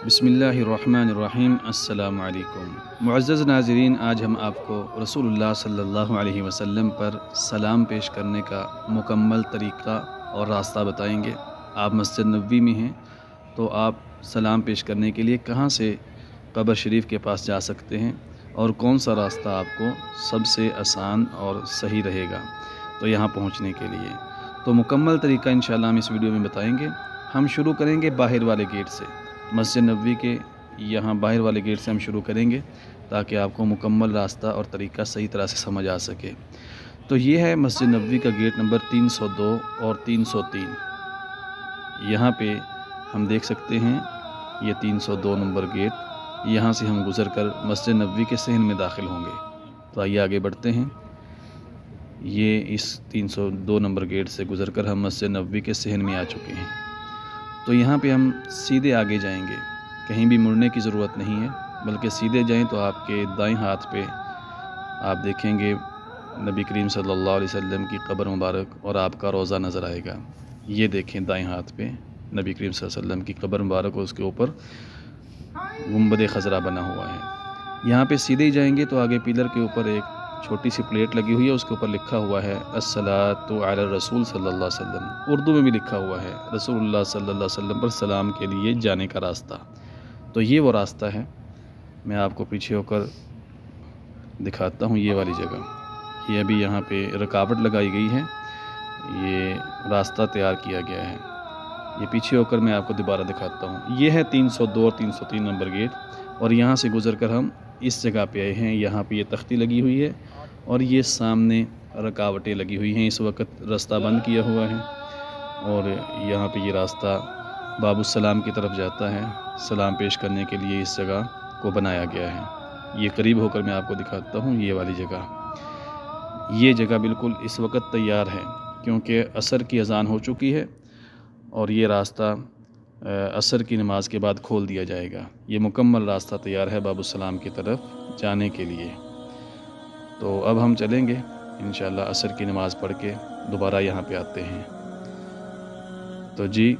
बिस्मिल्लाहिर्रहमानिर्रहीम। अस्सलामु अलैकुम। मुअज़्ज़ज़ नाज़रीन, आज हम आपको रसूलुल्लाह सल्लल्लाहु अलैहि वसल्लम पर सलाम पेश करने का मुकम्मल तरीक़ा और रास्ता बताएंगे। आप मस्जिद नबवी में हैं तो आप सलाम पेश करने के लिए कहाँ से क़ब्र शरीफ के पास जा सकते हैं और कौन सा रास्ता आपको सबसे आसान और सही रहेगा तो यहाँ पहुँचने के लिए। तो मुकम्मल तरीक़ा इंशाअल्लाह हम इस वीडियो में बताएंगे। हम शुरू करेंगे बाहर वाले गेट से, मस्जिद नबवी के यहाँ बाहर वाले गेट से हम शुरू करेंगे ताकि आपको मुकम्मल रास्ता और तरीक़ा सही तरह से समझ आ सके। तो ये है मस्जिद नबवी का गेट नंबर 302 और 303। यहाँ पे हम देख सकते हैं ये 302 नंबर गेट। यहाँ से हम गुज़र कर मस्जिद नबवी के सहन में दाखिल होंगे। तो आइए आगे बढ़ते हैं। ये इस 302 नंबर गेट से गुज़र कर हम मस्जिद नबवी के सहन में आ चुके हैं। तो यहाँ पे हम सीधे आगे जाएंगे, कहीं भी मुड़ने की ज़रूरत नहीं है, बल्कि सीधे जाएं तो आपके दाएं हाथ पे आप देखेंगे नबी करीम सल्लल्लाहु अलैहि वसल्लम की क़ब्र मुबारक और आपका रोज़ा नज़र आएगा। ये देखें दाएं हाथ पे नबी करीम सल्लल्लाहु अलैहि वसल्लम की क़ब्र मुबारक और उसके ऊपर गुंबद खज़रा बना हुआ है। यहाँ पे सीधे ही जाएंगे तो आगे पिलर के ऊपर एक छोटी सी प्लेट लगी हुई है, उसके ऊपर लिखा हुआ है अस्सलातु अला रसूल सल्लल्लाहु अलैहि वसल्लम। उर्दू में भी लिखा हुआ है रसूलुल्लाह सल्लल्लाहु अलैहि वसल्लम पर सलाम के लिए जाने का रास्ता। तो ये वो रास्ता है, मैं आपको पीछे होकर दिखाता हूँ। ये वाली जगह, ये अभी यहाँ पे रुकावट लगाई गई है, ये रास्ता तैयार किया गया है। ये पीछे होकर मैं आपको दोबारा दिखाता हूँ। ये है 302 और 303 नंबर गेट और यहाँ से गुज़र कर हम इस जगह पे आए हैं। यहाँ पे ये तख्ती लगी हुई है और ये सामने रुकावटें लगी हुई हैं। इस वक्त रास्ता बंद किया हुआ है और यहाँ पे ये रास्ता बाबुस्सलाम की तरफ जाता है। सलाम पेश करने के लिए इस जगह को बनाया गया है। ये करीब होकर मैं आपको दिखाता हूँ। ये वाली जगह, ये जगह बिल्कुल इस वक्त तैयार है क्योंकि असर की अज़ान हो चुकी है और ये रास्ता असर की नमाज के बाद खोल दिया जाएगा। ये मुकम्मल रास्ता तैयार है बाबुस्सलाम की तरफ जाने के लिए। तो अब हम चलेंगे इंशाअल्लाह, असर की नमाज़ पढ़ के दोबारा यहाँ पे आते हैं। तो जी,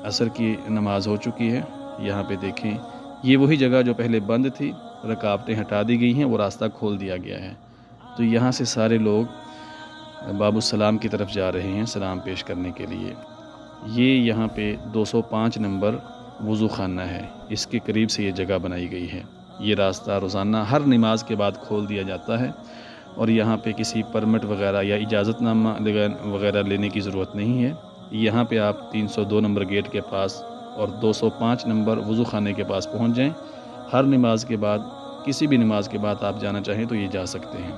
असर की नमाज हो चुकी है। यहाँ पे देखें, ये वही जगह जो पहले बंद थी, रुकावटें हटा दी गई हैं, वो रास्ता खोल दिया गया है। तो यहाँ से सारे लोग बाबुस्सलाम की तरफ जा रहे हैं सलाम पेश करने के लिए। ये यहाँ पे 205 नंबर वज़ू खाना है, इसके करीब से ये जगह बनाई गई है। ये रास्ता रोज़ाना हर नमाज के बाद खोल दिया जाता है और यहाँ पे किसी परमिट वगैरह या इजाज़तनामा वगैरह लेने की ज़रूरत नहीं है। यहाँ पे आप 302 नंबर गेट के पास और 205 नंबर वज़ू खाने के पास पहुँच जाएं। हर नमाज के बाद, किसी भी नमाज के बाद आप जाना चाहें तो ये जा सकते हैं।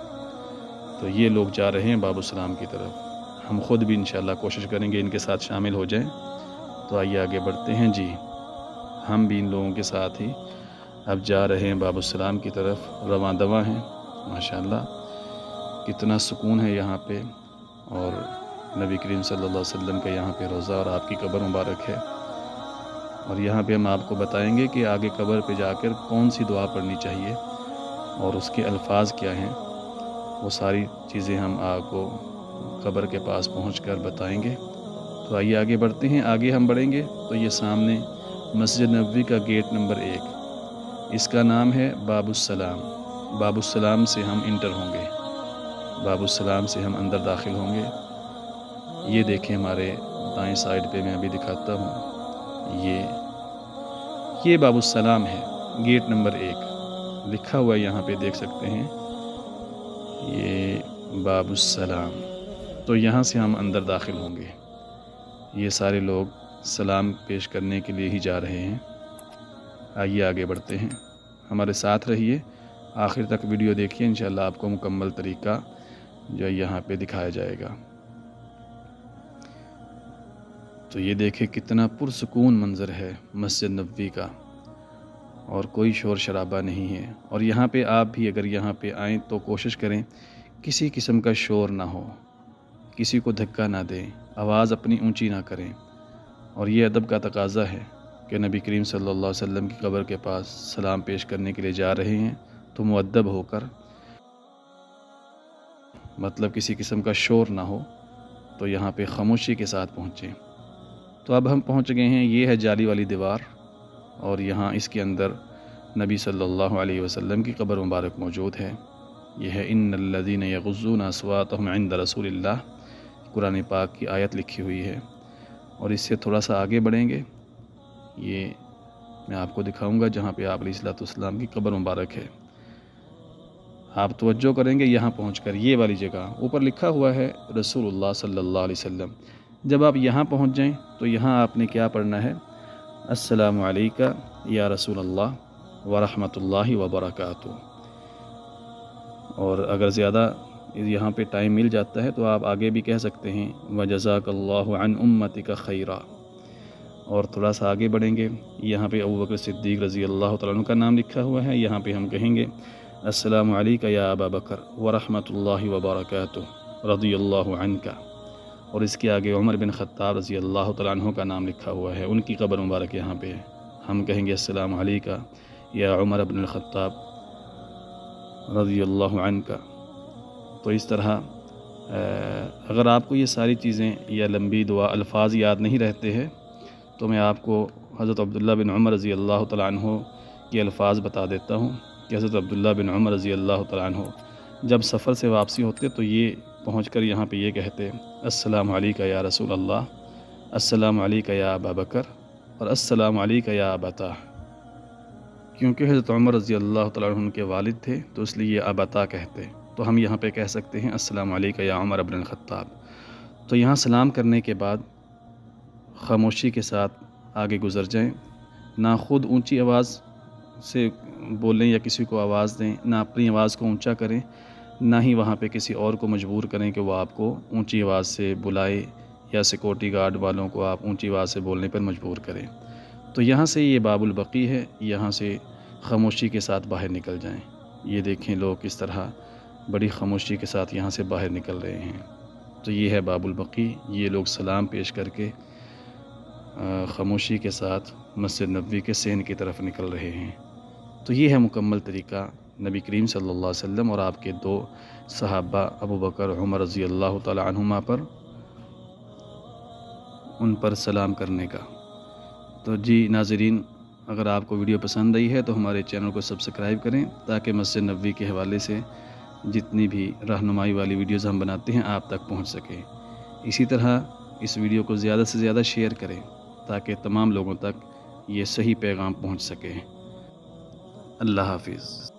तो ये लोग जा रहे हैं बाबुस्सलाम की तरफ। हम ख़ुद भी इंशाअल्लाह कोशिश करेंगे इनके साथ शामिल हो जाएं। तो आइए आगे बढ़ते हैं। जी, हम भी इन लोगों के साथ ही अब जा रहे हैं बाबुस्सलाम की तरफ, रवां दवा हैं। माशाअल्लाह कितना सुकून है यहाँ पे और नबी करीम सल्लल्लाहु अलैहि वसल्लम का यहाँ पे रोज़ा और आपकी क़ब्र मुबारक है। और यहाँ पे हम आपको बताएंगे कि आगे क़ब्र पे जाकर कौन सी दुआ पढ़नी चाहिए और उसके अल्फाज क्या हैं। वो सारी चीज़ें हम आपको क़ब्र के पास पहुंचकर बताएंगे। तो आइए आगे बढ़ते हैं। आगे हम बढ़ेंगे तो ये सामने मस्जिद नबवी का गेट नंबर 1, इसका नाम है बाबुस्सलाम। बाबुस्सलाम से हम इंटर होंगे, बाबुस्सलाम से हम अंदर दाखिल होंगे। ये देखें हमारे दाएं साइड पे, मैं अभी दिखाता हूँ। ये बाबुस्सलाम है, गेट नंबर 1 लिखा हुआ है, यहाँ पे देख सकते हैं ये बाबुस्सलाम। तो यहाँ से हम अंदर दाखिल होंगे। ये सारे लोग सलाम पेश करने के लिए ही जा रहे हैं। आइए आगे बढ़ते हैं, हमारे साथ रहिए, आखिर तक वीडियो देखिए। इंशाअल्लाह आपको मुकम्मल तरीक़ा जो यहाँ पे दिखाया जाएगा। तो ये देखें कितना पुरसुकून मंज़र है मस्जिद नबवी का और कोई शोर शराबा नहीं है। और यहाँ पे आप भी अगर यहाँ पे आएँ तो कोशिश करें किसी किस्म का शोर ना हो, किसी को धक्का ना दें, आवाज़ अपनी ऊंची ना करें। और ये अदब का तकाज़ा है कि नबी करीम सल्लल्लाहु अलैहि वसल्लम की क़ब्र के पास सलाम पेश करने के लिए जा रहे हैं तो मुअद्दब होकर, मतलब किसी किस्म का शोर ना हो, तो यहाँ पे ख़ामोशी के साथ पहुँचें। तो अब हम पहुँच गए हैं, ये है जाली वाली दीवार اور یہاں اس کے اندر نبی صلی اللہ علیہ وسلم کی قبر مبارک موجود ہے۔ یہ ہے ان الذین یغضون اصواتهم عند رسول اللہ، قرآن پاک کی آیت لکھی ہوئی ہے۔ اور اس سے تھوڑا سا آگے بڑھیں گے، یہ میں آپ کو دکھاؤں گا جہاں پہ آپ علیہ الصلوۃ والسلام کی قبر مبارک ہے۔ آپ توجہ کریں گے یہاں پہنچ کر، یہ والی جگہ اوپر لکھا ہوا ہے رسول اللہ صلی اللہ علیہ وسلم۔ جب آپ یہاں پہنچ جائیں تو یہاں آپ نے کیا پڑھنا ہے؟ السلام علیکہ یا رسول اللہ ورحمۃ اللہ وبرکاتہ۔ اور اگر زیادہ یہاں پہ ٹائم مل جاتا ہے تو آپ آگے بھی کہہ سکتے ہیں وجزاک اللہ عن امتک خیرا۔ اور تھوڑا سا آگے بڑھیں گے، یہاں پہ ابوبکر صدیق رضی اللہ تعالیٰ عنہ کا نام لکھا ہوا ہے، یہاں پہ ہم کہیں گے السلام علیکہ یا ابا بکر ورحمۃ اللہ وبرکاتہ رضی اللہ عنک۔ اور اس کے آگے عمر بن خطاب رضی اللہ تعالیٰ عنہ کا نام لکھا ہوا ہے، ان کی قبر مبارک یہاں پہ ہے، ہم کہیں گے السلام علیکہ یا عمر بن الخطاب رضی اللہ عنک۔ تو اس طرح اگر آپ کو یہ ساری چیزیں یا لمبی دعا الفاظ یاد نہیں رہتے ہیں تو میں آپ کو حضرت عبداللہ بن عمر رضی اللہ تعالیٰ عنہ کے الفاظ بتا دیتا ہوں کہ حضرت عبداللہ بن عمر رضی اللہ تعالیٰ عنہ جب سفر سے واپسی ہوتے تو یہ پہنچ کر یہاں پہ یہ کہتے السلام علیکہ یا رسول اللہ، السلام علیکہ یا ابا بکر، اور السلام علیکہ یا ابتا۔ کیونکہ حضرت عمر رضی اللہ تعالیٰ عنہ کے والد تھے تو اس لیے ابتا کہتے، تو ہم یہاں پہ کہہ سکتے ہیں السلام علیکہ یا عمر بن الخطاب۔ تو یہاں سلام کرنے کے بعد خاموشی کے ساتھ آگے گزر جائیں، نہ خود اونچی آواز سے بولیں یا کسی کو آواز دیں، نہ اپنی آواز کو اونچا کریں، نہ ہی وہاں پہ کسی اور کو مجبور کریں کہ وہ آپ کو اونچی آواز سے بلائے یا سیکورٹی گارڈ والوں کو آپ اونچی آواز سے بولنے پر مجبور کریں۔ تو یہاں سے یہ باب البقیع ہے، یہاں سے خاموشی کے ساتھ باہر نکل جائیں۔ یہ دیکھیں لوگ کس طرح بڑی خاموشی کے ساتھ یہاں سے باہر نکل رہے ہیں۔ تو یہ ہے باب البقیع، یہ لوگ سلام پیش کر کے خاموشی کے ساتھ مسجد نبوی کے صحن کی طرف نکل رہے ہیں۔ تو یہ ہے مکمل طریقہ نبی کریم صلی اللہ علیہ وسلم اور آپ کے دو صحابہ ابو بکر عمر رضی اللہ تعالی عنہما پر ان پر سلام کرنے کا۔ تو جی ناظرین، اگر آپ کو ویڈیو پسند آئی ہے تو ہمارے چینل کو سبسکرائب کریں تاکہ مسجد نبوی کے حوالے سے جتنی بھی رہنمائی والی ویڈیوز ہم بناتے ہیں آپ تک پہنچ سکیں۔ اسی طرح اس ویڈیو کو زیادہ سے زیادہ شیئر کریں تاکہ تمام لوگوں تک یہ صحیح پیغام پہنچ سکے۔ اللہ حافظ۔